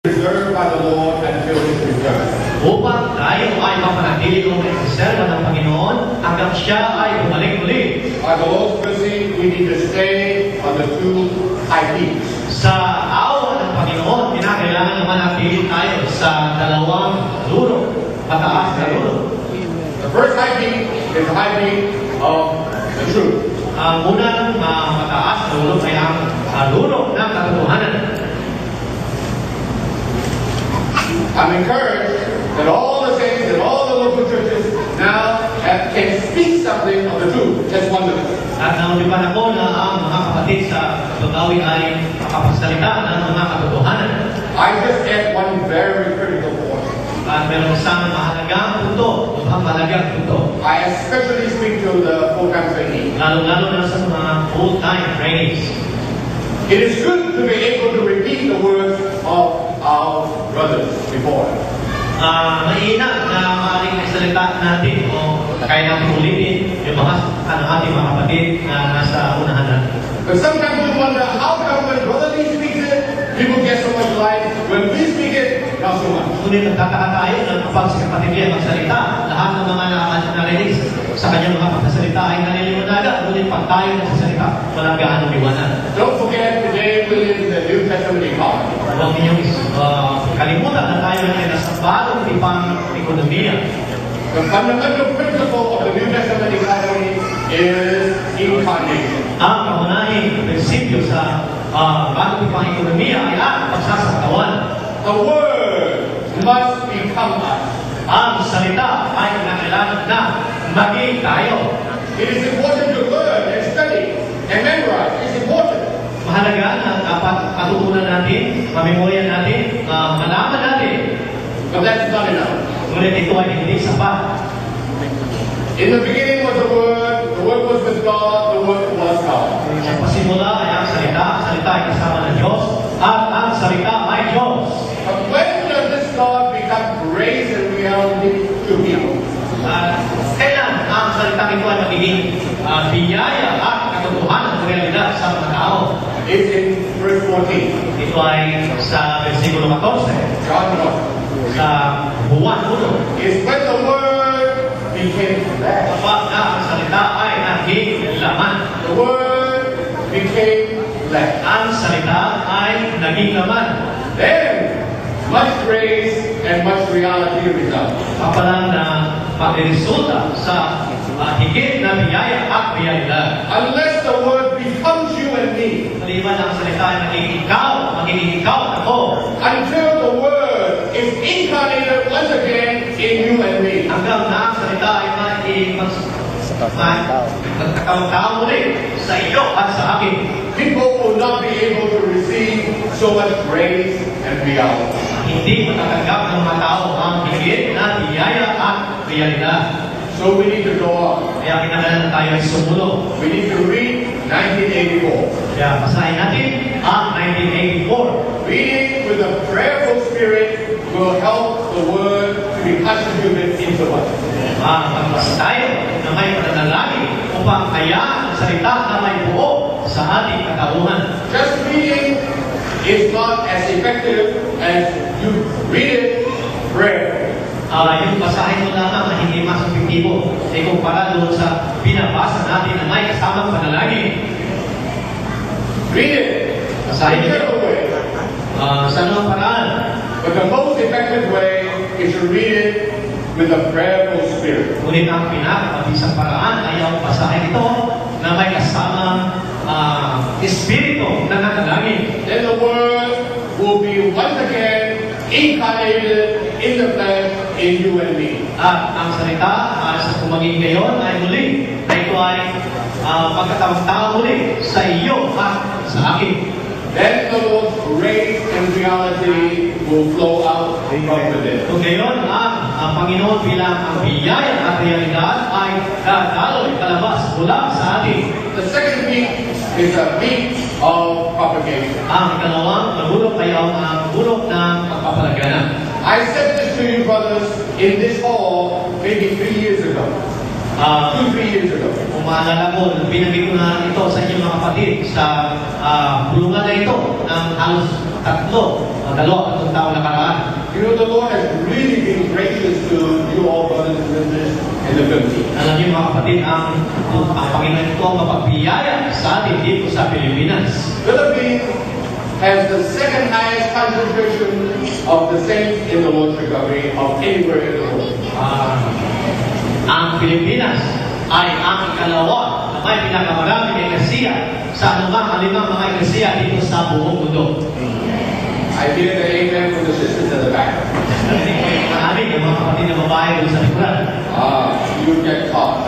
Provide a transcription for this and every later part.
Reserved by the Lord until His return. Upang tayo ay mapanatili kong nagsiserva ng Panginoon hanggang siya ay bumalik muli. By the Lord's mercy, we need to stay on the two high peaks. Sa awa ng Panginoon, kinakailangan na manatili tayo sa dalawang dulo, mataas na dulo. The first high peak is the high peak of the truth. Ang unang mataas na dulo ay ang dulo ng katotohanan. I'm encouraged that all the saints and all the local churches now can speak something of the truth. That's wonderful. At naulipan ako na ang mga kapatid sa Tugawi ay makapagsalita ng mga katotohanan. I just add one very critical point. At meron isang mahalagang punto, mahalagang punto. I especially speak to the full-time trainees. Lalo-lalo na sa mga full-time trainees. It is good to be able to repeat the words of our brothers before. Mainam na maaaring nagsalita natin o kaya natin ulitin yung mga ating mga kapatid na nasa unahan natin. But sometimes we wonder, how come when Brother Lee speaks it, people get so much light, when we speak it, not so much. Ngunit nagtataka tayo na kapag si kapatid Lee magsalita, lahat ng mga narinig sa kanyang mga pagsasalita ay naniliwanagan. Ngunit pag tayo nagsasalita, walang gaano liwanag. Don't forget, today we live in the New Testament economy. Huwag ninyong kalimutan na tayo ay nasa bagong tipang ekonomiya. The fundamental principle of the New Testament economy is incarnation. Ang kamunahing prinsipyo sa bagong tipang ekonomiya ay ang pagsasakawan. The Word must become us. Ang salita ay kinakailangan na maging tayo. It is important to learn and study and memorize. It's important. Mahalaga na dapat matutunan natin, mamemorya natin, malaman natin. But that's not enough. Ngunit ito ay hindi sapat. In the beginning was the Word was with God, the Word was God. Sa pasimula ay ang salita ay kasama ng Diyos, at ang salita ay Diyos. But when does this God become grace and reality to people? At kailan ang salita ito ay magiging biyaya at katotohanan ng realidad sa mga tao? It's in verse 14. Ito ay sa versikulo 14, John 1. sa Juan 1. Is when the Word became flesh. Kapag na ang salita ay naging laman. The Word became flesh. Ang salita ay naging laman. Then, much grace and much reality result. Kapalang na pagresulta sa higit na biyaya at realidad. Unless the Word becomes you and me, Maliban ang salita ay magiging ikaw at ako. until the Word is incarnated once again in you and me, Hanggang na ang salita ay magkakaw muli sa iyo at sa akin. people will not be able to receive so much grace and reality. Hindi matatanggap ng mga tao ang higit na biyaya at realidad. So we need to go on. Kaya kinakailangan tayo ay sumulong. We need to read 1984. Kaya basahin natin ang 1984. Reading with a prayerful spirit will help the Word to be constituted into us. Magbasa tayo na may pananalangin upang hayaan ang salita na may buo sa ating katauhan. Just reading is not as effective as you read it prayerfully. Yung basahin mo lamang na hindi mas epektibo ay kumpara doon sa binabasa natin na may kasamang panalangin. Read it. Basahin Whichever mo. way. Sa anong paraan? But the most effective way is to read it with a prayerful spirit. Ngunit ang pinakamabisang paraan ay ang basahin ito na may kasamang espiritu na nakalangin. Then the Word will be once again incarnated in the flesh in you and me. At ang salita sa kumaging ngayon ay muli na ito ay pagkatawang-tao muli sa iyo at sa akin. Then the Lord's grace and reality will flow out from within. Kung ngayon ang Panginoon bilang ang biyaya at realidad ay dadaloy kalabas mula sa atin. The second peak is a peak of propagation. Ang ikalawang nagulok ay ang bulok ng pagpapalagana. I said this to you, brothers, in this hall maybe 3 years ago. 2-3 years ago. Kung maalala ko, binagay ko na ito sa inyong mga kapatid sa bulungan na ito ng halos 3 dalawang taon nakaraan. You know, the Lord has really been gracious to you all, brothers and sisters, in the Philippines. Alam niyo mga kapatid, ang Panginoon ito ang mapagbiyaya sa atin dito sa Pilipinas. Philippines has the second highest concentration of the saints in the Lord's recovery of anywhere in the world. Ang Pilipinas ay ang ikalawa na may pinakamaraming eklesiya sa anumang alimang mga eklesiya dito sa buong mundo. I hear the amen from the sisters at the back. Narinig ko yung maraming yung mga kapatid na babae doon sa likuran. You get caught.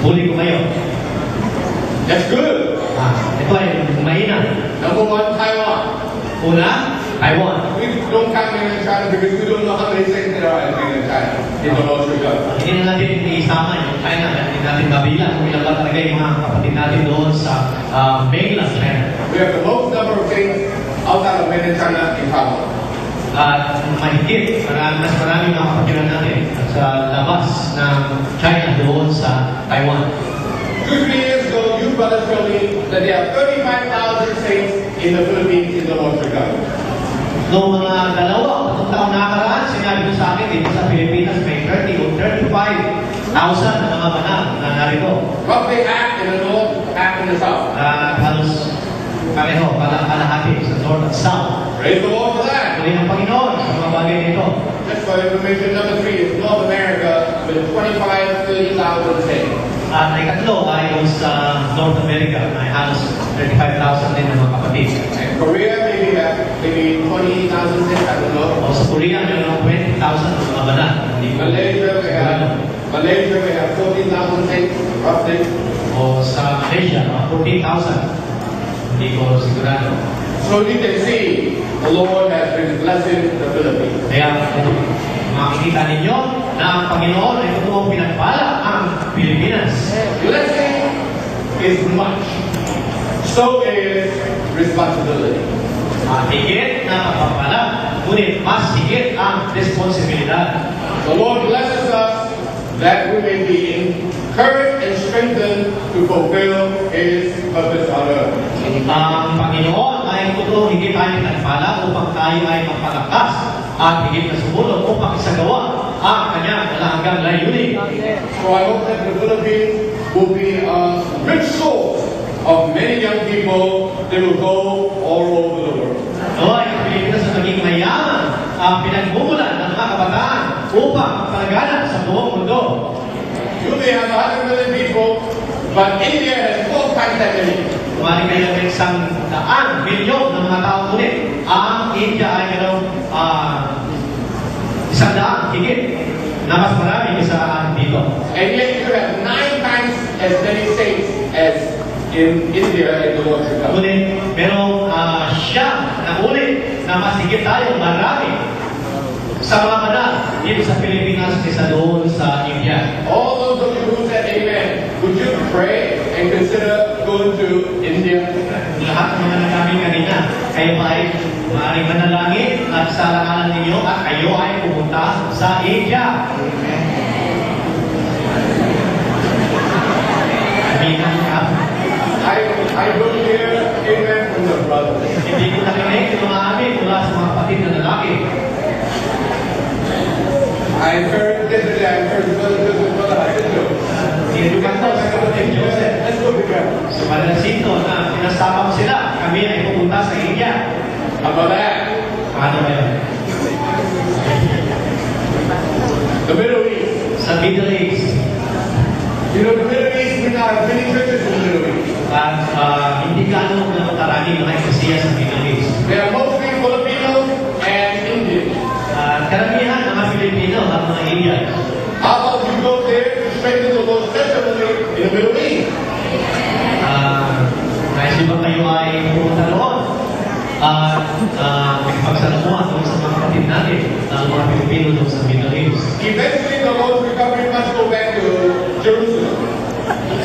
Huli ko kayo. That's good. Ito ay mainam. Number one, Taiwan. Una, Taiwan. We don't count mainland China because we don't know how many saints there are in mainland China in the Lord's recovery. Hindi na natin iisama yung China. Hindi natin mabilang kung ilan ba talaga yung mga kapatid natin doon sa mainland China. We have the most number of saints outside of mainland China in Taiwan. At mahigit, mas maraming mga kapatiran natin sa labas ng China doon sa Taiwan. 2-3 years ago, you brothers told me that there are 35,000 saints in the Philippines in the Lord's recovery. Noong mga tatlong taon nakaraan, sinabi ko sa akin dito sa Pilipinas may 30 o 35,000 na mga banal na narito. Roughly half in the north, half in the south. Halos pareho, kalahati sa North at South. Praise the Lord for that. Tuloy ng Panginoon sa mga bagay nito. Just for information, number 3 is North America with 25,000-30,000 saints. At ikatlo ay yung sa North America, may halos 35,000 din ng mga kapatid. And Korea maybe 20,000 saints, I don't know. O sa Korea, mayroon 20,000 ng mga banal. Hindi ko Malaysia we have 14,000 saints, roughly. O sa Malaysia, mga 14,000. Hindi ko sigurado. So you can see, the Lord has been blessing the Philippines. Kaya kung makikita ninyo na ang Panginoon ay totoong pinagpala ang Pilipinas. Blessing is much. So is responsibility. Higit na pagpapala, ngunit mas higit ang responsibilidad. The Lord blesses us that we may be encouraged and strengthened to fulfill His purpose on earth. Ang Panginoon ay totoong higit tayo pinagpala upang tayo ay magpalakas at higit na sumunod upang isagawa ang kanyang wala hanggang layunin. So I hope that the Philippines will be a rich source of many young people that will go all over the world. Naway ang Pilipinas na maging mayaman ang pinagmumulan ng mga kabataan upang palaganan sa buong mundo. You may have 100 million people, but India has 4 times that many. Kumari kayo ng 100 milyon ng mga tao ulit. Ang India ay mayroong 100 higit na mas marami sa dito. And yet you have 9 times as many saints as in India in the Lord's recovery. Ngunit merong siyam na ulit na mas higit tayo marami sa mga banal dito sa Pilipinas kaysa doon sa India. All those of you who said amen, would you pray and consider going to India? Lahat ng mga nagkami kanina, kayo pa ay maaaring manalangin at sa langalan ninyo at kayo ay pumunta sa India. Aminan ka. I don't hear amen from the brothers. Hindi ko nakinig yung mga amin mula sa mga kapatid na lalaki. I encourage brother Hajito. Tinutukan ko sa kapatid Joseph. Let's go together. Sa Malasinto na pinasama ko sila, kami ay pupunta sa India. How about that? Ano ba yun? The Middle East. Sa Middle East. You know, the Middle East, we now have many churches in the Middle East. At hindi gaano na karami mga eklesiya sa Middle East. They are mostly Filipinos and Indians. Karamihan ng mga Pilipino at mga Indian. How about you go there to strengthen the Lord's testimony in the Middle East? Nais ba kayo ay pumunta doon? Magsalamuhan doon sa mga kapatid natin, ng mga Pilipino doon sa Middle East. Eventually, the Lord's recovery must go back to Jerusalem.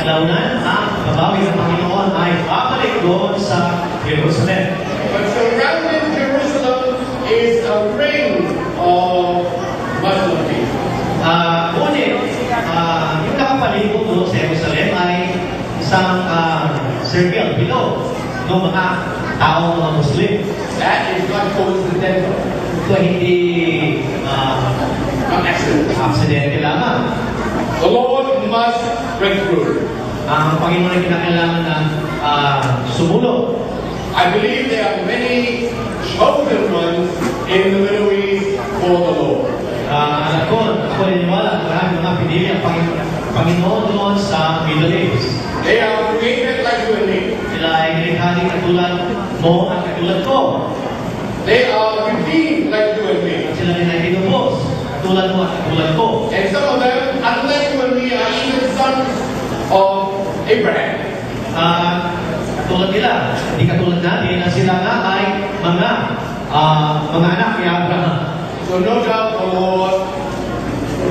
Kalaunan, ang babawi ng Panginoon ay babalik doon sa Jerusalem. But surrounding Jerusalem is a ring of Muslim people. Ngunit, yung nakapalibot doon sa Jerusalem ay isang circle below ng mga taong mga Muslim. That is not coincidental, Ito ay hindi not accident. aksidente lamang. The Lord must break through. Ang Panginoon ay kinakailangan na sumulong. I believe there are many chosen ones in the Middle East for the Lord. Alam ko, ako naniniwala, maraming mga pinili ang Panginoon doon sa Middle East. They are created like you and me. Sila ay nilikha katulad mo at katulad ko. They are redeemed like you and me. At sila rin ay tinubos, katulad mo at katulad ko. And some of them, unlike you and me, are even sons of Abraham. Katulad nila, hindi katulad natin na sila nga ay mga anak ni Abraham. So no doubt the Lord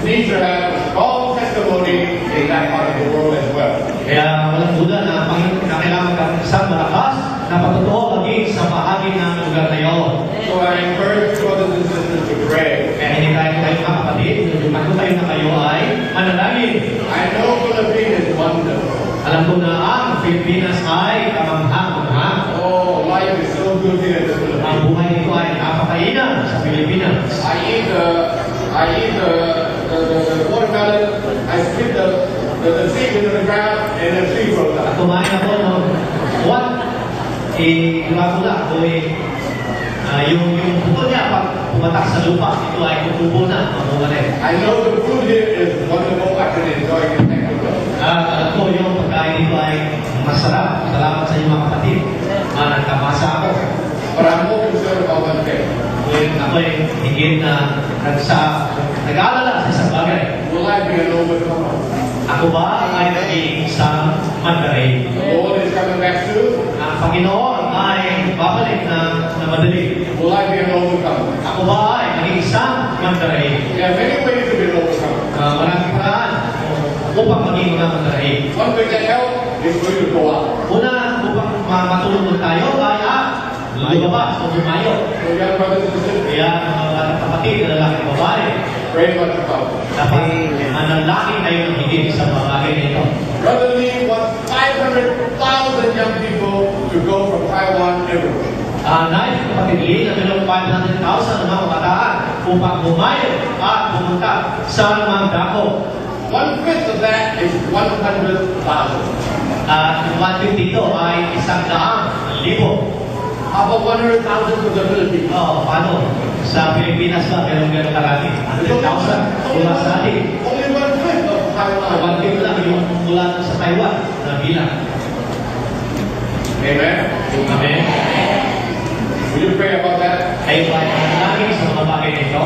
needs to have a strong testimony in that part of the world as well. Kaya walang duda na ang Panginoon kailangan ng isang malakas na patotoo maging sa bahagi ng lugar na iyon. So I encourage brothers and sisters to pray. Kaya hindi tayo mga kapatid, ano tayo na kayo ay manalangin. I know Philippines is wonderful. Alam ko na ang Pilipinas ay kamangha-mangha. Oh, life is so good here in the Ang Philippines. buhay nito ay nakakainan sa Pilipinas. I eat the watermelon, I split the seed into the ground, and the tree grows At up. kumain ako ng what? Dracula o yung buko niya pag pumatak sa lupa, ito ay tutubo na, mamuwalay. I know the food here is wonderful. I can enjoy it. Thank you, Lord. Alam ko yung pagkain nito ay masarap. Salamat sa inyo mga kapatid. Nagkamasa ako. But I'm more concerned about one thing. Ako ay higit na nag-aalala sa isang bagay. Will I be an overcomer? Ako ba ay naging isang mandarin? The Lord is coming back soon. Ang Panginoon ay babalik na madali. Will I be an overcomer? Ako ba ay naging isang mandarin? There are many ways to be an overcomer. Maraming paraan upang maging mga mandarin. One way that help is for you to go out. Una, upang matulungan tayo ay lumabas o lumayo. So young brothers and sisters, Kaya mga kapatid na lalaki at babae, pray much about it. dapat manalangin kayo ng higit sa mga bagay na ito. Brother Lee wants 500,000 young people to go from Taiwan everywhere. Nais kapatid Lee na mayroong 500,000 na mga kabataan upang bumayo at pumunta sa mga dako. 1/5 of that is 100,000. At yung 150 dito ay 100,000. How about 100,000 to the Philippines? Paano? Sa Pilipinas ba, meron gano'ng karami? 100,000 mula sa atin. Only 1/5 of Taiwan. 150 lang yung mula sa Taiwan na bilang. Amen. Amen. Will you pray about that? Ay panalangin sa mga bagay na ito.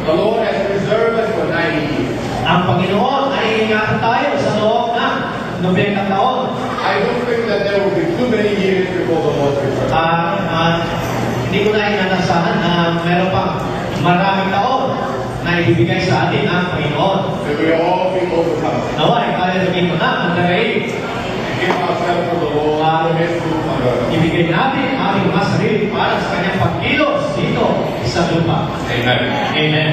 The Lord has preserved us for 90 years. Ang Panginoon ay ingatan tayo sa loob ng 90 taon. I don't think that there will be too many years before the Lord returns. Hindi ko na inanasahan na meron pang maraming taon na ibibigay sa atin ang Panginoon. That we all be overcome. Naway, tayo naging mga mandarin. Give ourselves to the Lord for His rule on earth. Ibigay natin ang ating mga sarili para sa kanyang pagkilos dito sa lupa. Amen. Amen.